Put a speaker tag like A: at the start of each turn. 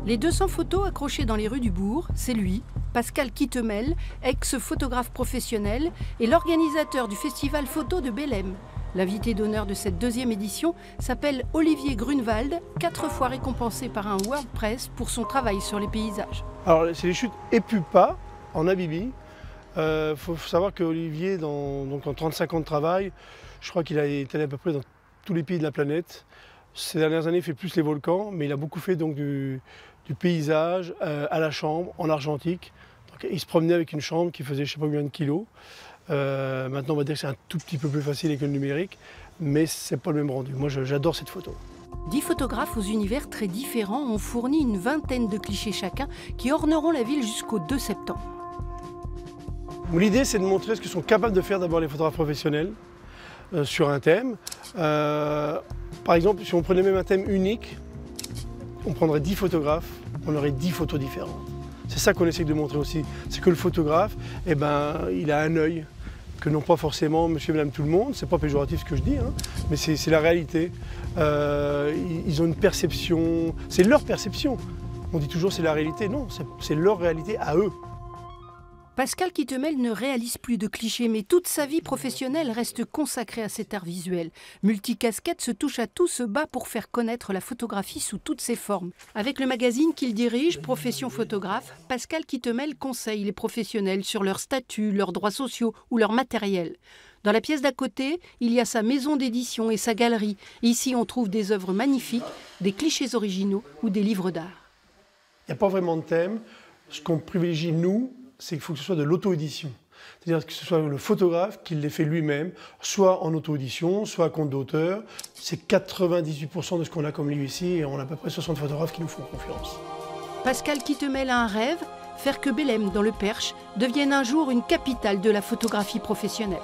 A: Les 200 photos accrochées dans les rues du bourg, c'est lui, Pascal Quittemel, ex-photographe professionnel et l'organisateur du festival photo de Belém. L'invité d'honneur de cette deuxième édition s'appelle Olivier Grunewald, 4 fois récompensé par un World Press pour son travail sur les paysages.
B: Alors c'est les chutes Epupa en Namibie. Faut savoir qu'Olivier, en 35 ans de travail, je crois qu'il a été allé à peu près dans tous les pays de la planète. Ces dernières années, il fait plus les volcans, mais il a beaucoup fait donc du paysage à la chambre, en argentique. Donc, il se promenait avec une chambre qui faisait je ne sais pas combien de kilos. Maintenant, on va dire que c'est un tout petit peu plus facile avec le numérique, mais ce n'est pas le même rendu. Moi, j'adore cette photo.
A: 10 photographes aux univers très différents ont fourni une vingtaine de clichés chacun qui orneront la ville jusqu'au 2 septembre.
B: L'idée, c'est de montrer ce que sont capables de faire d'abord les photographes professionnels sur un thème. Par exemple, si on prenait même un thème unique, on prendrait 10 photographes, on aurait 10 photos différentes. C'est ça qu'on essaie de montrer aussi, c'est que le photographe, il a un œil que n'ont pas forcément monsieur et madame tout le monde, c'est pas péjoratif ce que je dis, hein, mais c'est la réalité. Ils ont une perception, c'est leur perception. On dit toujours c'est la réalité, non, c'est leur réalité à eux.
A: Pascal Quittemel ne réalise plus de clichés, mais toute sa vie professionnelle reste consacrée à cet art visuel. Multicasquette, se touche à tout, se bat pour faire connaître la photographie sous toutes ses formes. Avec le magazine qu'il dirige, Profession Photographe, Pascal Quittemel conseille les professionnels sur leur statut, leurs droits sociaux ou leur matériel. Dans la pièce d'à côté, il y a sa maison d'édition et sa galerie. Ici, on trouve des œuvres magnifiques, des clichés originaux ou des livres d'art.
B: Il n'y a pas vraiment de thème. Ce qu'on privilégie, nous, c'est qu'il faut que ce soit de l'auto-édition. C'est-à-dire que ce soit le photographe qui les fait lui-même, soit en auto-édition, soit à compte d'auteur. C'est 98% de ce qu'on a comme livre ici, et on a à peu près 60 photographes qui nous font confiance.
A: Pascal Quittemel a un rêve, faire que Belém, dans le Perche, devienne un jour une capitale de la photographie professionnelle.